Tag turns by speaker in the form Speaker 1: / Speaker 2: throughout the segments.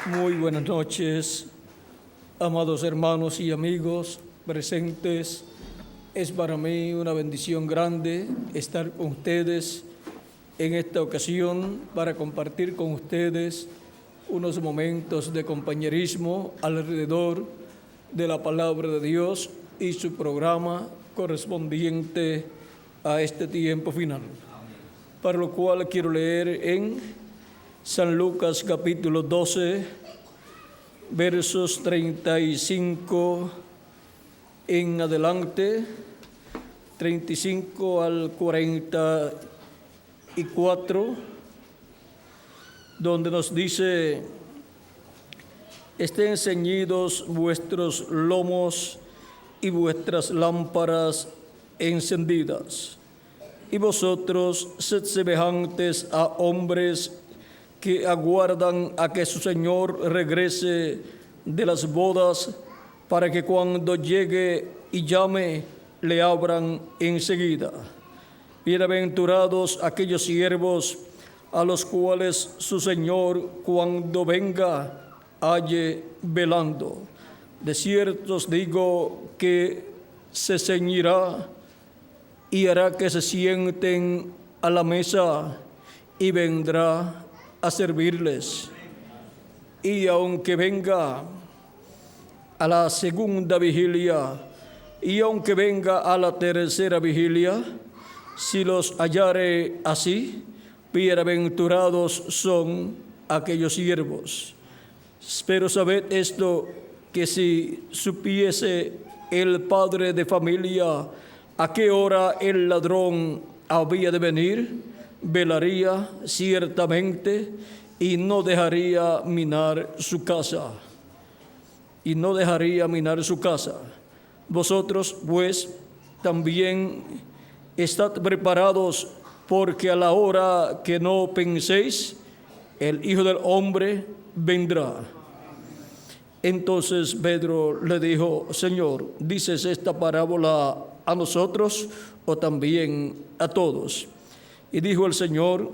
Speaker 1: Muy buenas noches, amados hermanos y amigos presentes. Es para mí una bendición grande estar con ustedes en esta ocasión para compartir con ustedes unos momentos de compañerismo alrededor de la palabra de Dios y su programa correspondiente a este tiempo final. Para lo cual quiero leer en San Lucas capítulo 12, versos 35 en adelante, 35 al 44, donde nos dice: estén ceñidos vuestros lomos y vuestras lámparas encendidas, y vosotros sed semejantes a hombres que aguardan a que su Señor regrese de las bodas, para que cuando llegue y llame, le abran enseguida. Bienaventurados aquellos siervos a los cuales su Señor, cuando venga, halle velando. De cierto os digo que se ceñirá y hará que se sienten a la mesa y vendrá a servirles. Y aunque venga a la segunda vigilia y aunque venga a la tercera vigilia, si los hallare así, bienaventurados son aquellos siervos. Pero sabed esto, que si supiese el padre de familia a qué hora el ladrón había de venir, velaría ciertamente y no dejaría minar su casa. Y no dejaría minar su casa. Vosotros, pues, también estad preparados, porque a la hora que no penséis, el Hijo del Hombre vendrá. Entonces Pedro le dijo: Señor, ¿dices esta parábola a nosotros o también a todos? Y dijo el Señor: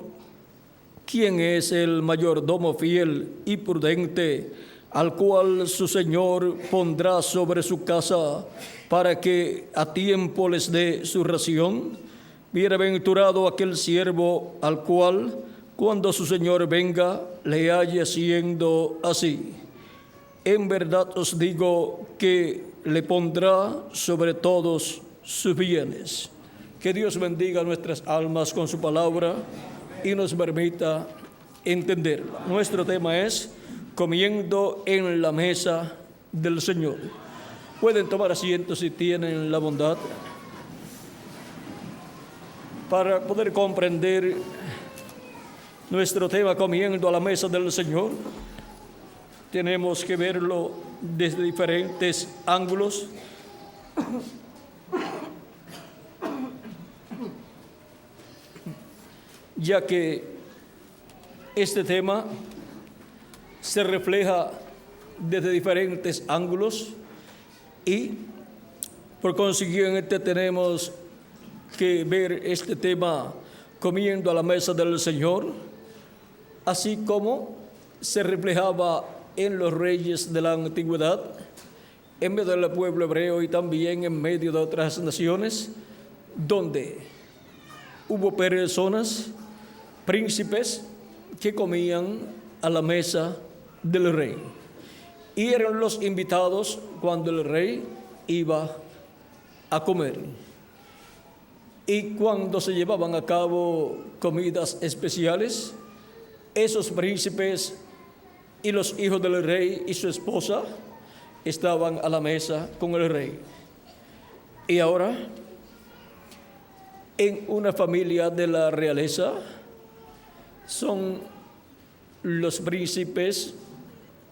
Speaker 1: ¿quién es el mayordomo fiel y prudente, al cual su Señor pondrá sobre su casa para que a tiempo les dé su ración? Bienaventurado aquel siervo al cual, cuando su Señor venga, le halle haciendo así. En verdad os digo que le pondrá sobre todos sus bienes. Que Dios bendiga nuestras almas con su palabra y nos permita entenderla. Nuestro tema es comiendo en la mesa del Señor. Pueden tomar asiento si tienen la bondad. Para poder comprender nuestro tema comiendo a la mesa del Señor, tenemos que verlo desde diferentes ángulos. Ya que este tema se refleja desde diferentes ángulos y por consiguiente tenemos que ver este tema comiendo a la mesa del Señor, así como se reflejaba en los reyes de la antigüedad, en medio del pueblo hebreo y también en medio de otras naciones, donde hubo personas, príncipes, que comían a la mesa del rey. Y eran los invitados cuando el rey iba a comer. Y cuando se llevaban a cabo comidas especiales, esos príncipes y los hijos del rey y su esposa estaban a la mesa con el rey. Y ahora, en una familia de la realeza, son los príncipes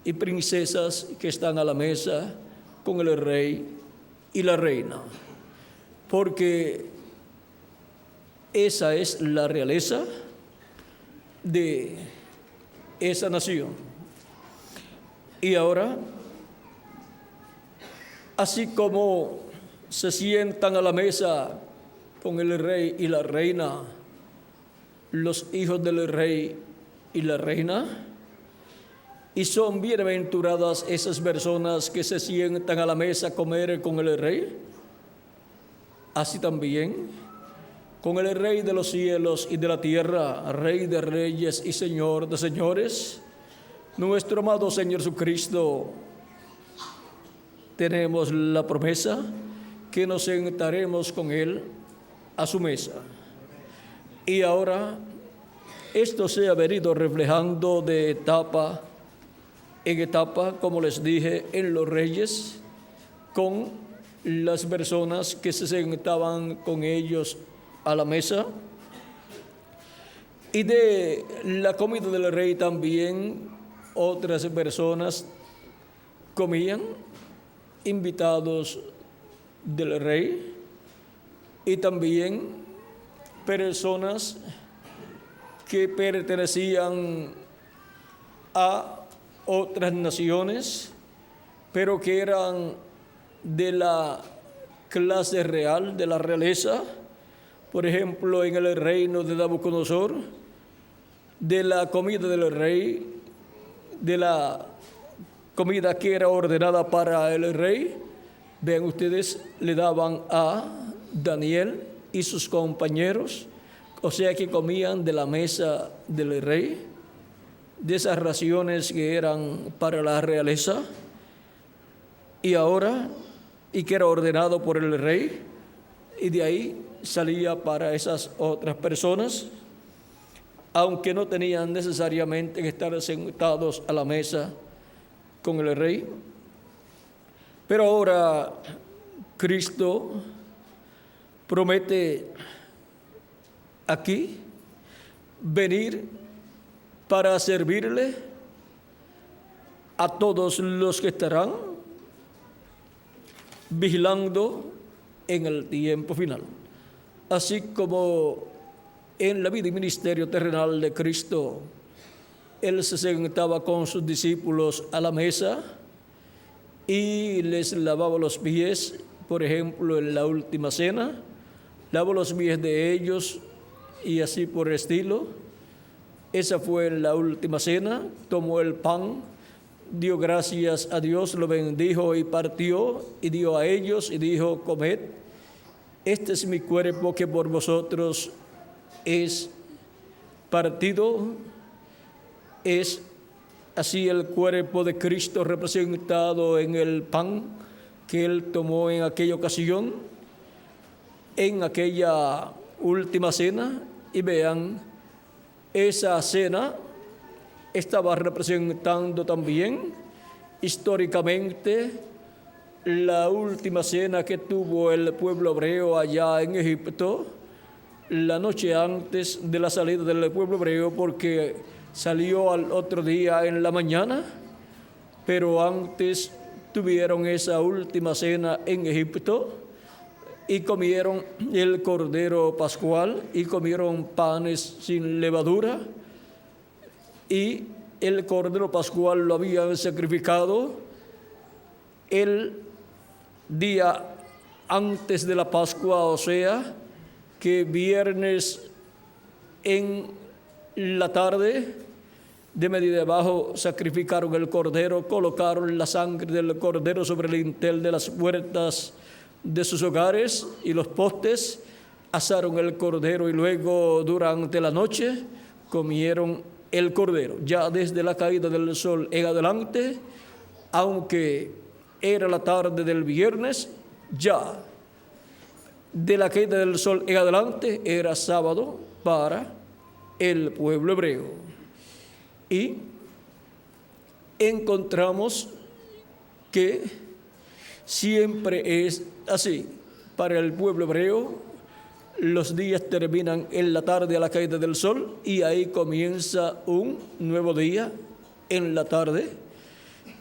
Speaker 1: y princesas que están a la mesa con el rey y la reina, porque esa es la realeza de esa nación. Y ahora, así como se sientan a la mesa con el rey y la reina, los hijos del rey y la reina, Y son bienaventuradas esas personas que se sientan a la mesa a comer con el Rey. Así también con el Rey de los cielos y de la tierra, Rey de reyes y Señor de señores, nuestro amado Señor Jesucristo, tenemos la promesa que nos sentaremos con Él a su mesa. Y ahora esto se ha venido reflejando de etapa en etapa, como les dije, en los reyes, con las personas que se sentaban con ellos a la mesa. Y de la comida del rey también otras personas comían, invitados del rey, y también personas que pertenecían a otras naciones, pero que eran de la clase real, de la realeza. Por ejemplo, en el reino de Nabucodonosor, de la comida del rey, de la comida que era ordenada para el rey, vean ustedes, le daban a Daniel y sus compañeros, o sea que comían de la mesa del rey, de esas raciones que eran para la realeza, y ahora, y que era ordenado por el rey, y de ahí salía para esas otras personas, aunque no tenían necesariamente que estar sentados a la mesa con el rey. Pero ahora Cristo promete aquí venir para servirle a todos los que estarán vigilando en el tiempo final. Así como en la vida y ministerio terrenal de Cristo, Él se sentaba con sus discípulos a la mesa y les lavaba los pies, por ejemplo, en la última cena, lavó los pies de ellos y así por el estilo. Esa fue la última cena, tomó el pan, dio gracias a Dios, lo bendijo y partió y dio a ellos y dijo: comed, este es mi cuerpo que por vosotros es partido. Es así el cuerpo de Cristo representado en el pan que Él tomó en aquella ocasión, en aquella última cena. Y vean, esa cena estaba representando también históricamente la última cena que tuvo el pueblo hebreo allá en Egipto, la noche antes de la salida del pueblo hebreo, porque salió al otro día en la mañana, pero antes tuvieron esa última cena en Egipto y comieron el cordero pascual y comieron panes sin levadura, y el cordero pascual lo habían sacrificado el día antes de la Pascua, o sea que viernes en la tarde, de media de abajo, sacrificaron el cordero, colocaron la sangre del cordero sobre el dintel de las puertas de sus hogares y los postes, asaron el cordero y luego durante la noche comieron el cordero. Ya desde la caída del sol en adelante, aunque era la tarde del viernes, ya de la caída del sol en adelante era sábado para el pueblo hebreo. Y encontramos que siempre es así. Para el pueblo hebreo, los días terminan en la tarde a la caída del sol y ahí comienza un nuevo día en la tarde.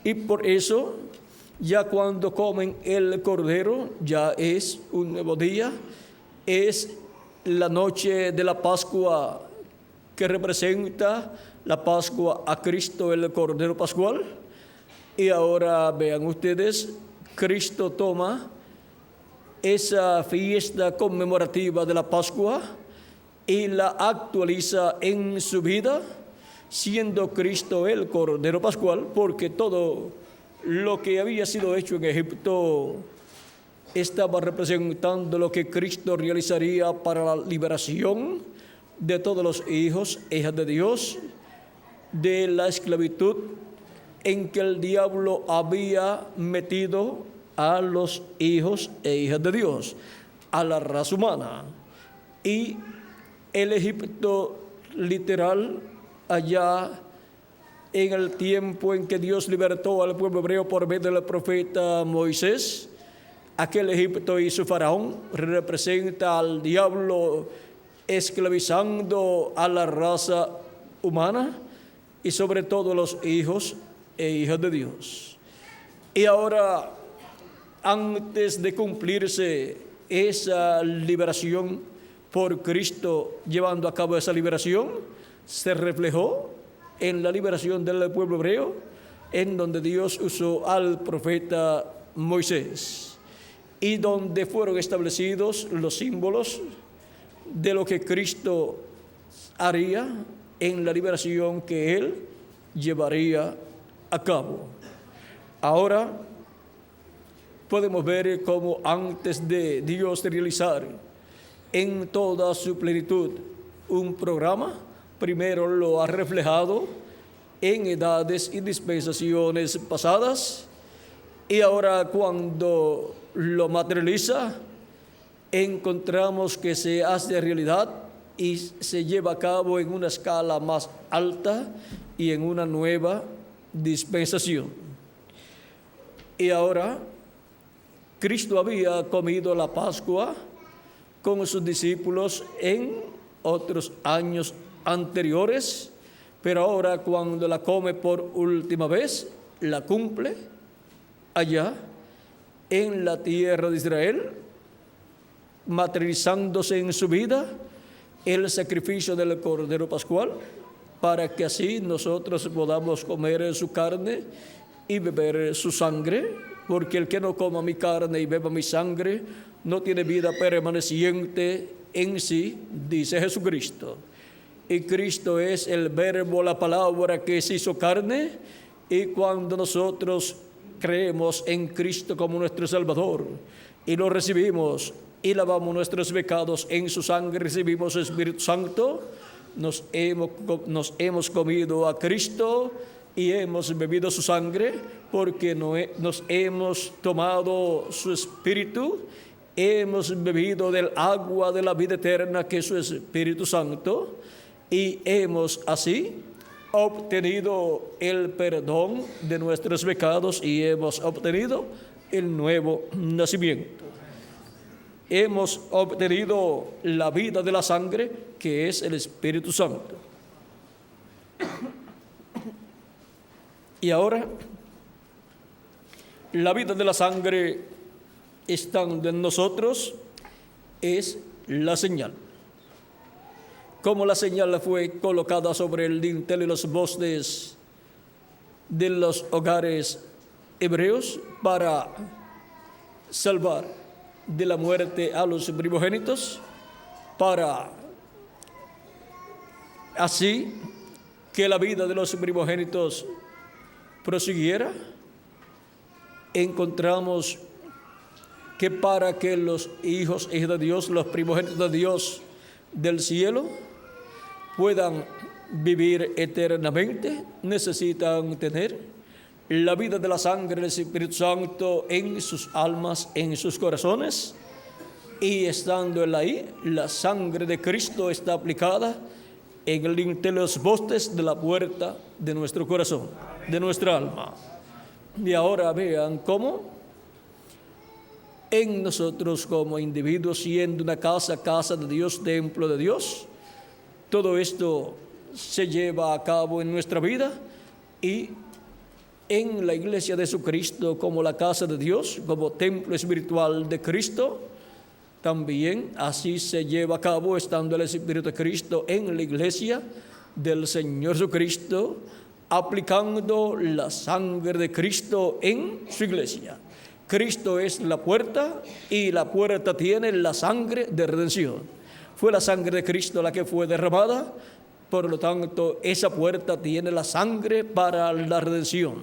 Speaker 1: Y por eso, ya cuando comen el cordero, ya es un nuevo día, es la noche de la Pascua, que representa la Pascua a Cristo, el cordero pascual. Y ahora vean ustedes, Cristo toma esa fiesta conmemorativa de la Pascua y la actualiza en su vida, siendo Cristo el Cordero Pascual, porque todo lo que había sido hecho en Egipto estaba representando lo que Cristo realizaría para la liberación de todos los hijos e hijas de Dios de la esclavitud en que el diablo había metido a los hijos e hijas de Dios, a la raza humana. Y el Egipto literal, allá en el tiempo en que Dios libertó al pueblo hebreo por medio del profeta Moisés, aquel Egipto y su faraón representa al diablo esclavizando a la raza humana y sobre todo los hijos e hijas de Dios. Y ahora, antes de cumplirse esa liberación por Cristo, llevando a cabo esa liberación, se reflejó en la liberación del pueblo hebreo, en donde Dios usó al profeta Moisés y donde fueron establecidos los símbolos de lo que Cristo haría en la liberación que Él llevaría a cabo. Ahora podemos ver cómo antes de Dios realizar en toda su plenitud un programa, primero lo ha reflejado en edades y dispensaciones pasadas, y ahora cuando lo materializa, encontramos que se hace realidad y se lleva a cabo en una escala más alta y en una nueva dispensación. Y ahora, Cristo había comido la Pascua con sus discípulos en otros años anteriores, pero ahora cuando la come por última vez, la cumple allá en la tierra de Israel, materializándose en su vida el sacrificio del Cordero Pascual, para que así nosotros podamos comer su carne y beber su sangre, porque el que no coma mi carne y beba mi sangre no tiene vida permaneciente en sí, dice Jesucristo. Y Cristo es el verbo, la palabra que se hizo carne, y cuando nosotros creemos en Cristo como nuestro Salvador y lo recibimos y lavamos nuestros pecados en su sangre, recibimos el Espíritu Santo, nos hemos comido a Cristo y hemos bebido su sangre, porque nos hemos tomado su Espíritu, hemos bebido del agua de la vida eterna que es su Espíritu Santo, y hemos así obtenido el perdón de nuestros pecados y hemos obtenido el nuevo nacimiento. Hemos obtenido la vida de la sangre, que es el Espíritu Santo. Y ahora, la vida de la sangre estando en nosotros es la señal. Como la señal fue colocada sobre el dintel y los postes de los hogares hebreos para salvar de la muerte a los primogénitos, para así que la vida de los primogénitos prosiguiera, encontramos que para que los hijos e hijas de Dios, los primogénitos de Dios del cielo, puedan vivir eternamente, necesitan tener la vida de la sangre del Espíritu Santo en sus almas, en sus corazones, y estando él ahí, la sangre de Cristo está aplicada en el dintel de los postes de la puerta de nuestro corazón, de nuestra alma. Y ahora vean cómo en nosotros como individuos, siendo una casa de Dios, templo de Dios, todo esto se lleva a cabo en nuestra vida, y en la iglesia de Jesucristo como la casa de Dios, como templo espiritual de Cristo, también así se lleva a cabo estando el Espíritu de Cristo en la iglesia del Señor Jesucristo, aplicando la sangre de Cristo en su iglesia. Cristo es la puerta y la puerta tiene la sangre de redención. Fue la sangre de Cristo la que fue derramada Por lo tanto, esa puerta tiene la sangre para la redención,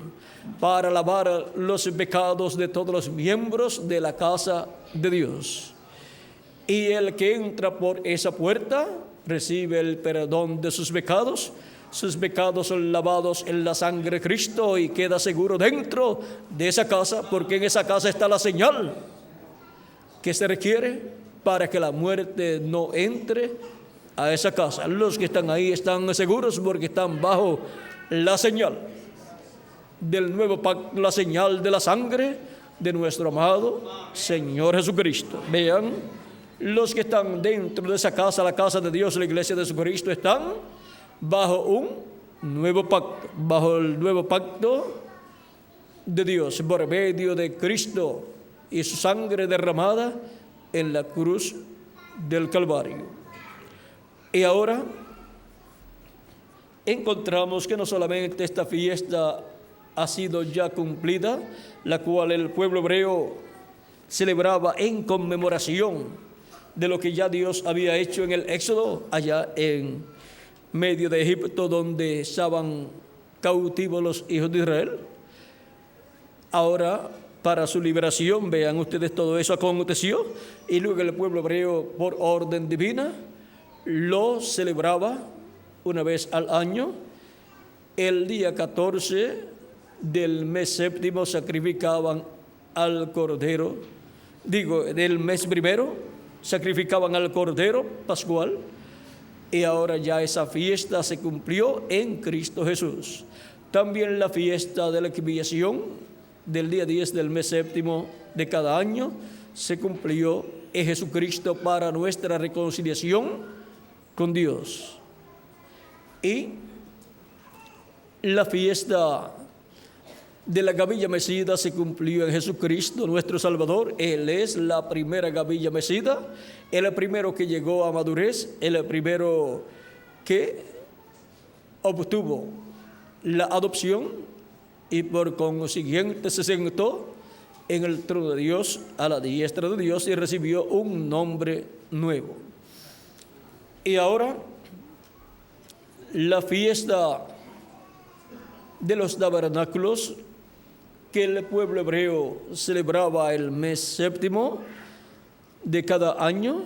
Speaker 1: para lavar los pecados de todos los miembros de la casa de Dios. Y el que entra por esa puerta recibe el perdón de sus pecados son lavados en la sangre de Cristo y queda seguro dentro de esa casa, porque en esa casa está la señal que se requiere para que la muerte no entre a esa casa. Los que están ahí están seguros porque están bajo la señal del nuevo pacto, la señal de la sangre de nuestro amado Señor Jesucristo. Vean, los que están dentro de esa casa, la casa de Dios, la iglesia de Jesucristo, están bajo un nuevo pacto, bajo el nuevo pacto de Dios, por medio de Cristo y su sangre derramada en la cruz del Calvario. Y ahora encontramos que no solamente esta fiesta ha sido ya cumplida, la cual el pueblo hebreo celebraba en conmemoración de lo que ya Dios había hecho en el Éxodo, allá en medio de Egipto, donde estaban cautivos los hijos de Israel. Ahora, para su liberación, vean ustedes, todo eso aconteció, y luego el pueblo hebreo, por orden divina, lo celebraba una vez al año. El día 14 del mes séptimo sacrificaban al cordero, del mes primero sacrificaban al cordero pascual, y ahora ya esa fiesta se cumplió en Cristo Jesús. También la fiesta de la expiación del día 10 del mes séptimo de cada año se cumplió en Jesucristo para nuestra reconciliación con Dios. Y la fiesta de la gavilla mecida se cumplió en Jesucristo, nuestro Salvador. Él es la primera gavilla mecida, Él es el primero que llegó a madurez, Él es el primero que obtuvo la adopción y por consiguiente se sentó en el trono de Dios, a la diestra de Dios, y recibió un nombre nuevo. Y ahora la fiesta de los tabernáculos, que el pueblo hebreo celebraba el mes séptimo de cada año,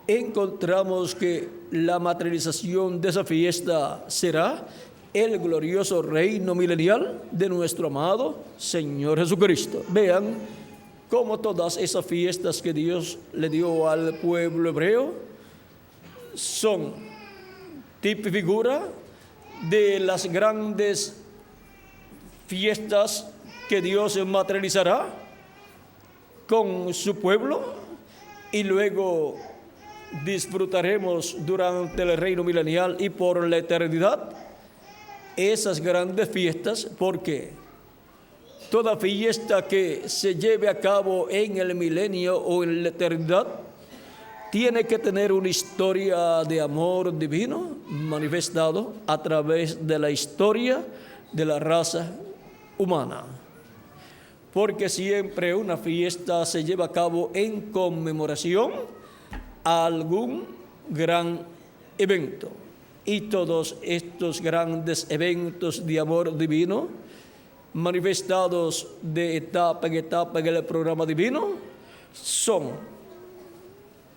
Speaker 1: encontramos que la materialización de esa fiesta será el glorioso reino milenial de nuestro amado Señor Jesucristo. Vean cómo todas esas fiestas que Dios le dio al pueblo hebreo son tipo y figura de las grandes fiestas que Dios materializará con su pueblo, y luego disfrutaremos durante el reino milenial y por la eternidad esas grandes fiestas, porque toda fiesta que se lleve a cabo en el milenio o en la eternidad tiene que tener una historia de amor divino manifestado a través de la historia de la raza humana, porque siempre una fiesta se lleva a cabo en conmemoración a algún gran evento, y todos estos grandes eventos de amor divino manifestados de etapa en etapa en el programa divino son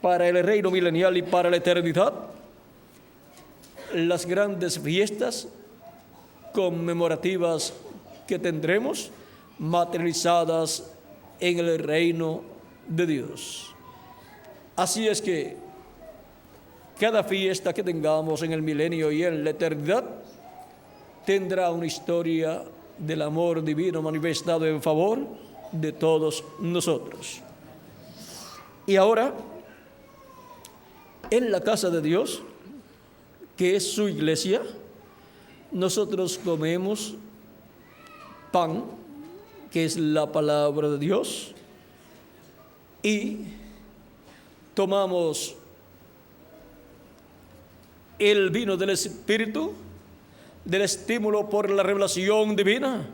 Speaker 1: para el reino milenial y para la eternidad las grandes fiestas conmemorativas que tendremos materializadas en el reino de Dios. Así es que cada fiesta que tengamos en el milenio y en la eternidad tendrá una historia del amor divino manifestado en favor de todos nosotros. Y ahora, en la casa de Dios, que es su iglesia, nosotros comemos pan, que es la palabra de Dios, y tomamos el vino del Espíritu, del estímulo por la revelación divina,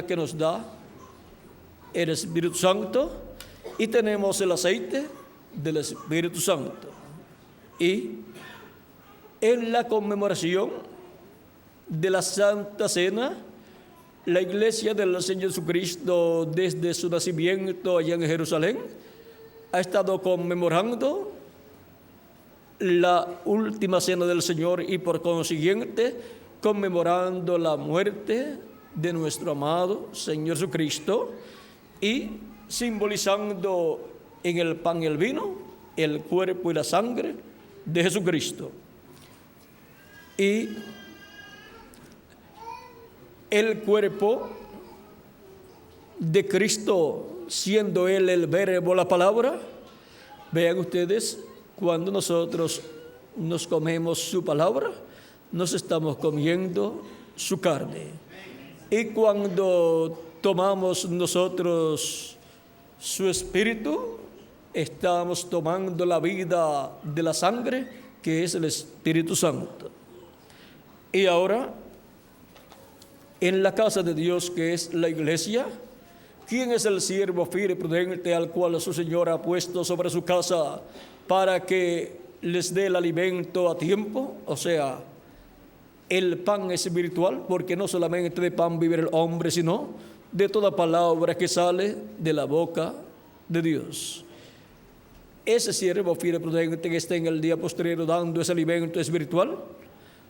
Speaker 1: que nos da el Espíritu Santo, y tenemos el aceite del Espíritu Santo. Y en la conmemoración de la Santa Cena, la Iglesia del Señor Jesucristo, desde su nacimiento allá en Jerusalén, ha estado conmemorando la última cena del Señor y por consiguiente conmemorando la muerte de nuestro amado Señor Jesucristo y simbolizando en el pan y el vino el cuerpo y la sangre de Jesucristo. Y el cuerpo de Cristo, siendo Él el verbo, la palabra, vean ustedes, cuando nosotros nos comemos su palabra, nos estamos comiendo su carne. Y cuando tomamos nosotros su espíritu, estamos tomando la vida de la sangre, que es el Espíritu Santo. Y ahora, en la casa de Dios, que es la iglesia, ¿quién es el siervo fiel y prudente al cual su Señor ha puesto sobre su casa para que les dé el alimento a tiempo? O sea, el pan espiritual, porque no solamente de pan vive el hombre, sino de toda palabra que sale de la boca de Dios. Ese siervo fiel y prudente que está en el día postrero dando ese alimento espiritual,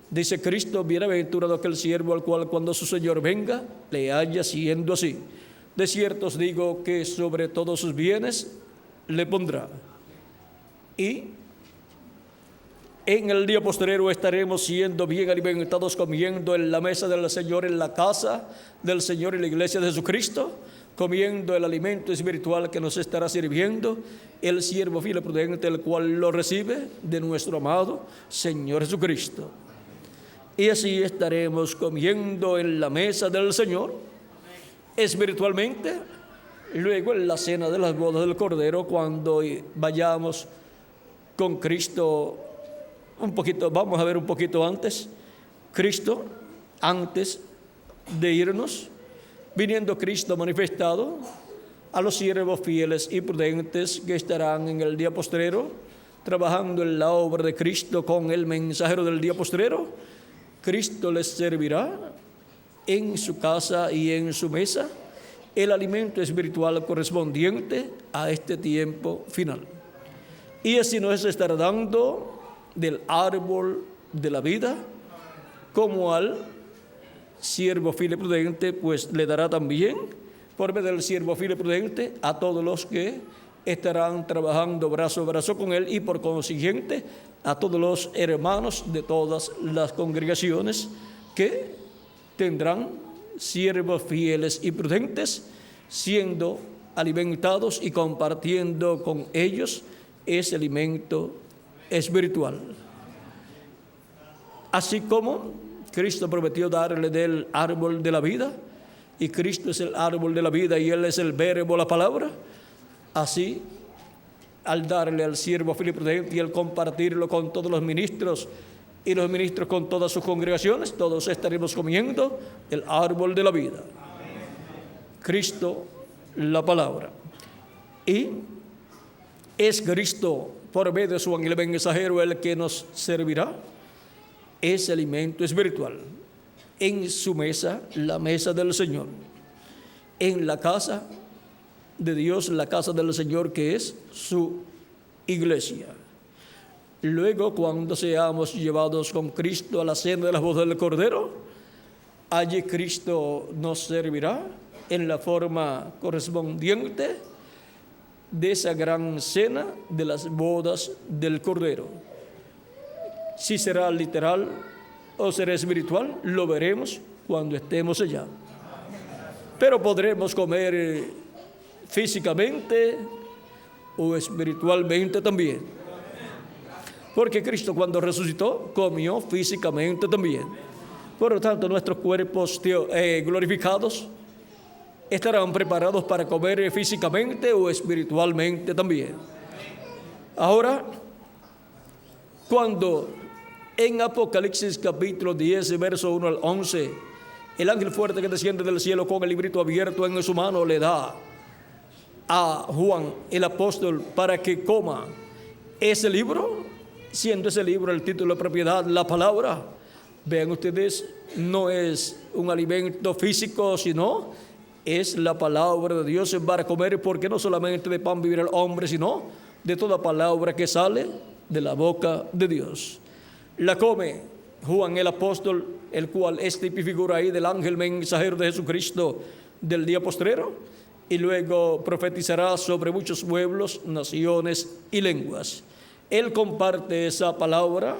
Speaker 1: dice Cristo: bienaventurado aquel siervo al cual cuando su Señor venga le haya siendo así. De cierto os digo que sobre todos sus bienes le pondrá. Y en el día postrero estaremos siendo bien alimentados, comiendo en la mesa del Señor, en la casa del Señor, en la iglesia de Jesucristo, comiendo el alimento espiritual que nos estará sirviendo el siervo fiel y prudente, el cual lo recibe de nuestro amado Señor Jesucristo. Y así estaremos comiendo en la mesa del Señor espiritualmente. Luego en la cena de las bodas del Cordero, cuando vayamos con Cristo un poquito, vamos a ver un poquito antes. Cristo, antes de irnos, viniendo Cristo manifestado a los siervos fieles y prudentes que estarán en el día postrero, trabajando en la obra de Cristo con el mensajero del día postrero. Cristo les servirá en su casa y en su mesa el alimento espiritual correspondiente a este tiempo final. Y así nos estará dando del árbol de la vida, como al siervo fiel y prudente, pues le dará también, por medio del siervo fiel y prudente, a todos los que estarán trabajando brazo a brazo con él, y por consiguiente a todos los hermanos de todas las congregaciones que tendrán siervos fieles y prudentes, siendo alimentados y compartiendo con ellos ese alimento espiritual. Así como Cristo prometió darle del árbol de la vida, y Cristo es el árbol de la vida y Él es el verbo, la palabra, así al darle al siervo fiel y prudente y al compartirlo con todos los ministros y los ministros con todas sus congregaciones, todos estaremos comiendo el árbol de la vida. Cristo, la palabra. Y es Cristo, por medio de su ángel mensajero, el que nos servirá ese alimento espiritual en su mesa, la mesa del Señor, en la casa de Dios, la casa del Señor, que es su iglesia. Luego, cuando seamos llevados con Cristo a la cena de las bodas del Cordero, allí Cristo nos servirá en la forma correspondiente de esa gran cena de las bodas del Cordero. Si será literal o será espiritual, lo veremos cuando estemos allá. Pero podremos comer físicamente o espiritualmente también. Porque Cristo, cuando resucitó, comió físicamente también. Por lo tanto, nuestros cuerpos glorificados estarán preparados para comer físicamente o espiritualmente también. Ahora, cuando en Apocalipsis capítulo 10, verso 1 al 11, el ángel fuerte que desciende del cielo con el librito abierto en su mano le da a Juan el apóstol para que coma ese libro, siendo ese libro el título de propiedad, la palabra. Vean ustedes, no es un alimento físico, sino es la palabra de Dios para comer, porque no solamente de pan vivirá el hombre, sino de toda palabra que sale de la boca de Dios. La come Juan el apóstol, el cual es tipo y figura ahí del ángel mensajero de Jesucristo del día postrero, y luego profetizará sobre muchos pueblos, naciones y lenguas. Él comparte esa palabra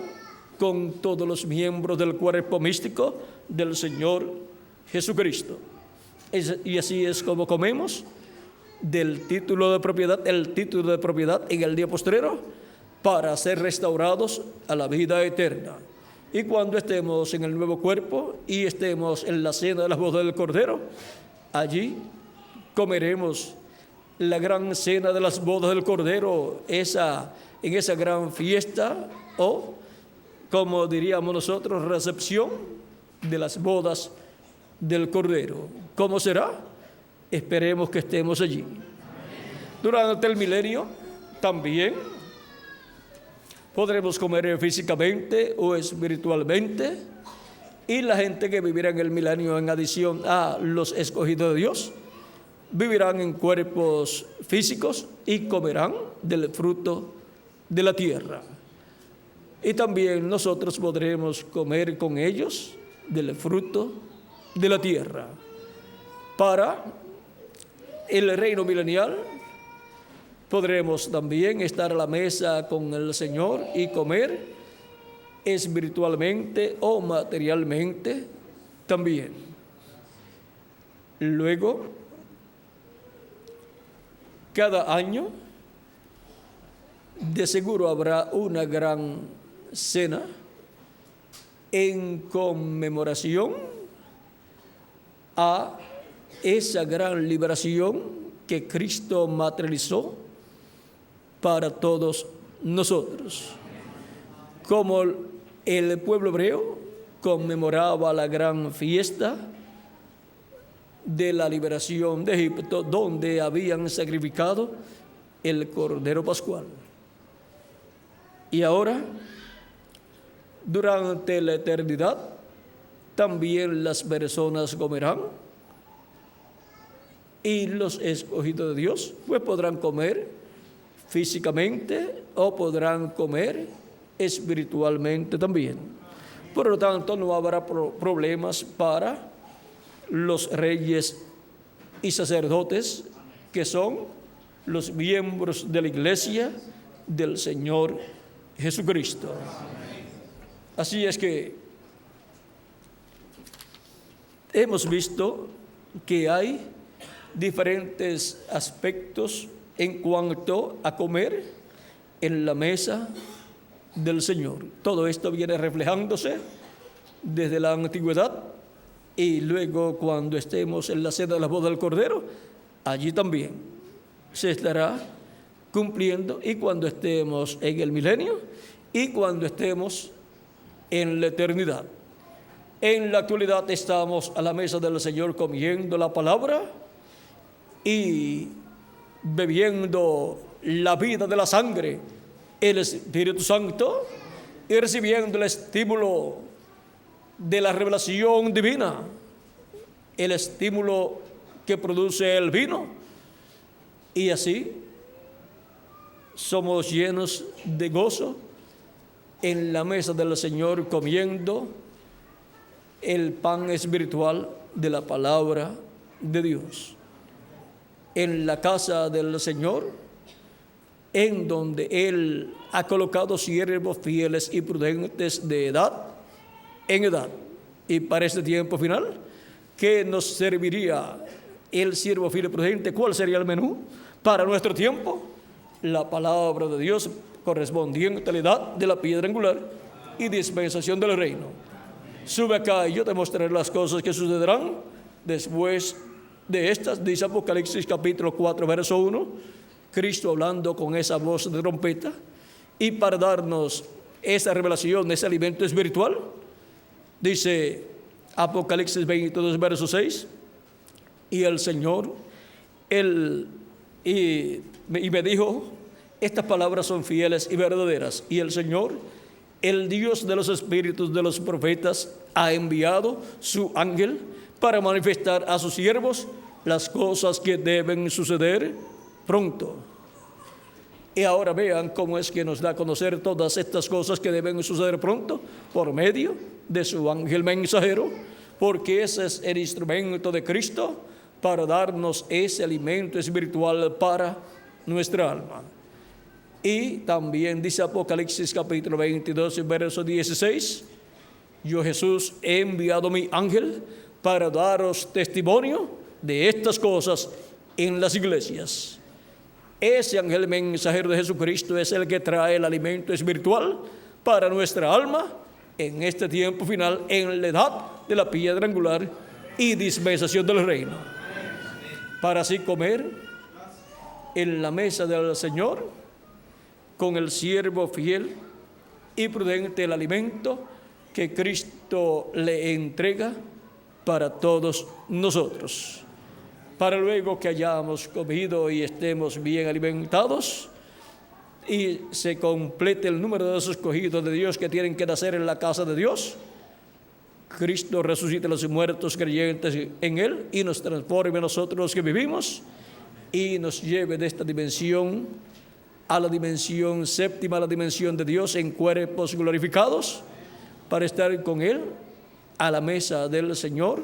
Speaker 1: con todos los miembros del cuerpo místico del Señor Jesucristo. Y así es como comemos del título de propiedad, el título de propiedad en el día postrero, para ser restaurados a la vida eterna. Y cuando estemos en el nuevo cuerpo y estemos en la cena de las bodas del Cordero, allí comeremos la gran cena de las bodas del Cordero, en esa gran fiesta, o como diríamos nosotros, recepción de las bodas del Cordero. ¿Cómo será? Esperemos que estemos allí. Durante el milenio también podremos comer físicamente o espiritualmente, y la gente que vivirá en el milenio, en adición a los escogidos de Dios, vivirán en cuerpos físicos y comerán del fruto de la tierra. Y también nosotros podremos comer con ellos del fruto de la tierra. Para el reino milenial podremos también estar a la mesa con el Señor y comer espiritualmente o materialmente también. Luego, cada año de seguro habrá una gran cena en conmemoración a esa gran liberación que Cristo materializó para todos nosotros. Como el pueblo hebreo conmemoraba la gran fiesta de la liberación de Egipto, donde habían sacrificado el Cordero Pascual. Y ahora, durante la eternidad, también las personas comerán, y los escogidos de Dios pues podrán comer físicamente o podrán comer espiritualmente también. Por lo tanto, no habrá problemas para los reyes y sacerdotes, que son los miembros de la iglesia del Señor Jesucristo. Así es que hemos visto que hay diferentes aspectos en cuanto a comer en la mesa del Señor. Todo esto viene reflejándose desde la antigüedad, y luego cuando estemos en la cena de la boda del Cordero, allí también se estará cumpliendo, y cuando estemos en el milenio y cuando estemos en la eternidad. En la actualidad estamos a la mesa del Señor comiendo la palabra y bebiendo la vida de la sangre, el Espíritu Santo, y recibiendo el estímulo de la revelación divina, el estímulo que produce el vino, y así somos llenos de gozo en la mesa del Señor, comiendo el pan espiritual de la palabra de Dios. En la casa del Señor, en donde Él ha colocado siervos fieles y prudentes de edad en edad. Y para este tiempo final, ¿qué nos serviría el siervo fiel y prudente? ¿Cuál sería el menú para nuestro tiempo? La palabra de Dios correspondiente a la edad de la piedra angular y dispensación del reino. Sube acá y yo te mostraré las cosas que sucederán después de estas, dice Apocalipsis capítulo 4, verso 1, Cristo hablando con esa voz de trompeta, y para darnos esa revelación, ese alimento espiritual, dice Apocalipsis 22, verso 6, y el Señor, y me dijo, Estas palabras son fieles y verdaderas, y el Señor, el Dios de los espíritus de los profetas, ha enviado su ángel para manifestar a sus siervos las cosas que deben suceder pronto. Y ahora vean cómo es que nos da a conocer todas estas cosas que deben suceder pronto, por medio de su ángel mensajero, porque ese es el instrumento de Cristo para darnos ese alimento espiritual para nuestra alma. Y también dice Apocalipsis capítulo 22, verso 16, yo Jesús he enviado mi ángel para daros testimonio de estas cosas en las iglesias. Ese ángel mensajero de Jesucristo es el que trae el alimento espiritual para nuestra alma en este tiempo final, en la edad de la piedra angular y dispensación del reino, para así comer en la mesa del Señor con el siervo fiel y prudente el alimento que Cristo le entrega para todos nosotros. Para luego que hayamos comido y estemos bien alimentados y se complete el número de esos escogidos de Dios que tienen que nacer en la casa de Dios, Cristo resucite a los muertos creyentes en Él y nos transforme a nosotros los que vivimos y nos lleve de esta dimensión a la dimensión séptima, a la dimensión de Dios en cuerpos glorificados, para estar con Él a la mesa del Señor,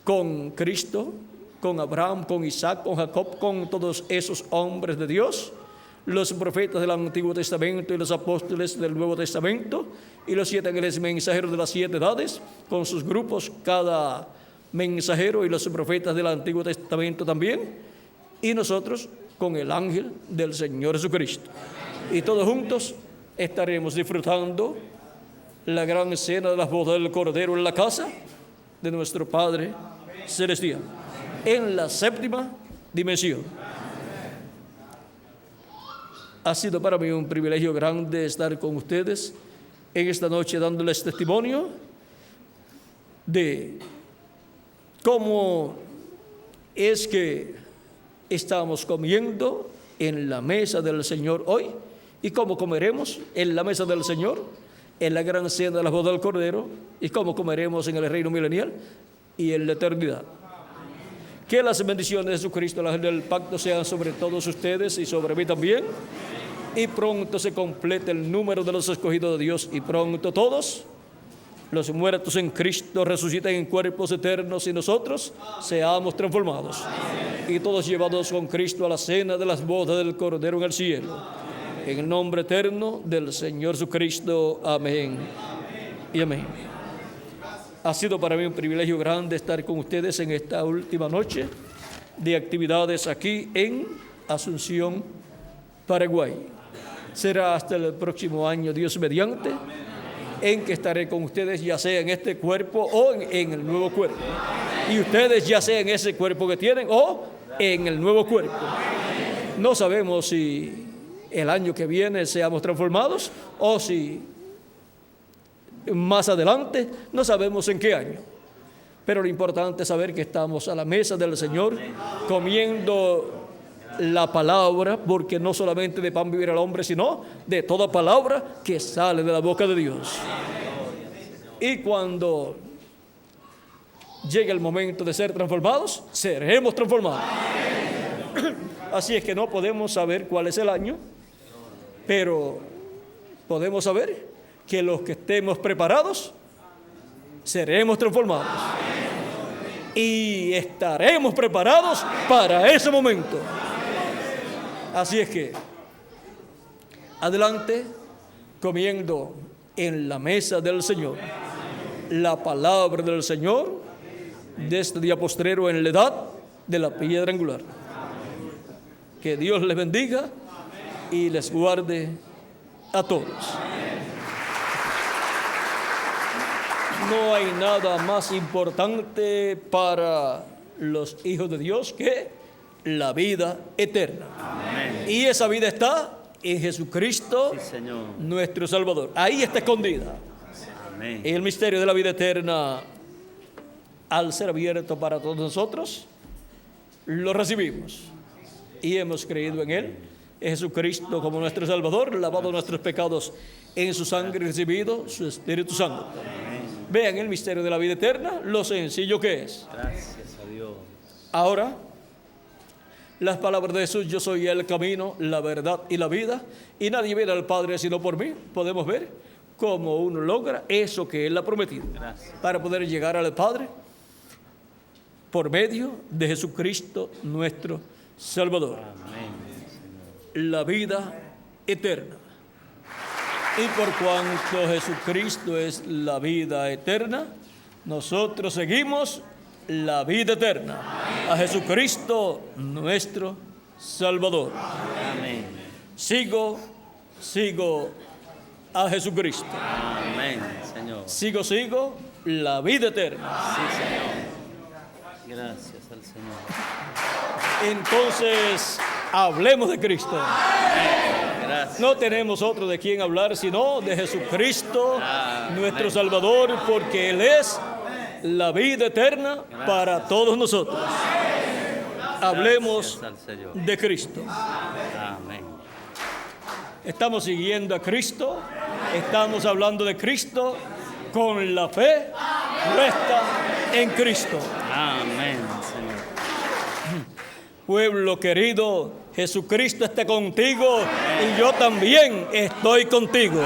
Speaker 1: con Cristo, con Abraham, con Isaac, con Jacob, con todos esos hombres de Dios, los profetas del Antiguo Testamento y los apóstoles del Nuevo Testamento, y los 7 ángeles mensajeros de las 7 edades, con sus grupos, cada mensajero y los profetas del Antiguo Testamento también, y nosotros con el ángel del Señor Jesucristo. Y todos juntos estaremos disfrutando la gran cena de las bodas del Cordero en la casa de nuestro Padre Celestial, en la séptima dimensión. Ha sido para mí un privilegio grande estar con ustedes en esta noche dándoles testimonio de cómo es que estamos comiendo en la mesa del Señor hoy y cómo comeremos en la mesa del Señor en la gran cena de la boda del Cordero y cómo comeremos en el reino milenial y en la eternidad. Que las bendiciones de Jesucristo, el ángel del pacto, sean sobre todos ustedes y sobre mí también. Y pronto se complete el número de los escogidos de Dios y pronto todos los muertos en Cristo resuciten en cuerpos eternos y nosotros seamos transformados. Y todos llevados con Cristo a la cena de las bodas del Cordero en el cielo. En el nombre eterno del Señor Jesucristo. Amén. Y amén. Ha sido para mí un privilegio grande estar con ustedes en esta última noche de actividades aquí en Asunción, Paraguay. Será hasta el próximo año, Dios mediante, en que estaré con ustedes, ya sea en este cuerpo o en el nuevo cuerpo. Y ustedes ya sea en ese cuerpo que tienen o en el nuevo cuerpo. No sabemos si el año que viene seamos transformados o si más adelante, no sabemos en qué año. Pero lo importante es saber que estamos a la mesa del Señor comiendo la palabra, porque no solamente de pan vivirá el hombre, sino de toda palabra que sale de la boca de Dios. Y cuando llegue el momento de ser transformados, seremos transformados. Así es que no podemos saber cuál es el año, pero podemos saber que los que estemos preparados seremos transformados y estaremos preparados para ese momento. Así es que adelante, comiendo en la mesa del Señor la palabra del Señor de este día postrero en la edad de la piedra angular. Que Dios les bendiga y les guarde a todos. No hay nada más importante para los hijos de Dios que la vida eterna. Amén. Y esa vida está en Jesucristo, sí, Señor, nuestro Salvador. Ahí está escondida. Amén. El misterio de la vida eterna, al ser abierto para todos nosotros, lo recibimos y hemos creído en Él. en Jesucristo como nuestro Salvador, lavado nuestros pecados en su sangre, recibido su Espíritu Santo. Vean el misterio de la vida eterna, lo sencillo que es.
Speaker 2: Gracias a Dios.
Speaker 1: Ahora, las palabras de Jesús: yo soy el camino, la verdad y la vida, y nadie viene al Padre sino por mí. Podemos ver cómo uno logra eso que Él ha prometido.
Speaker 2: Gracias.
Speaker 1: Para poder llegar al Padre por medio de Jesucristo nuestro Salvador.
Speaker 2: Amén.
Speaker 1: La vida eterna. Y por cuanto Jesucristo es la vida eterna, nosotros seguimos la vida eterna. A Jesucristo nuestro Salvador.
Speaker 2: Amén.
Speaker 1: Sigo a Jesucristo.
Speaker 2: Amén, Señor.
Speaker 1: Sigo la vida eterna.
Speaker 2: Sí, Señor. Gracias al Señor.
Speaker 1: Entonces, hablemos de Cristo.
Speaker 2: Gracias.
Speaker 1: No tenemos otro de quien hablar sino de Jesucristo, nuestro Salvador, porque Él es la vida eterna para todos nosotros. Hablemos
Speaker 2: Gracias al Señor.
Speaker 1: de Cristo.
Speaker 2: Amén.
Speaker 1: Estamos siguiendo a Cristo, estamos hablando de Cristo con la fe puesta en Cristo.
Speaker 2: Amén, Señor.
Speaker 1: Pueblo querido, Jesucristo está contigo y yo también estoy contigo.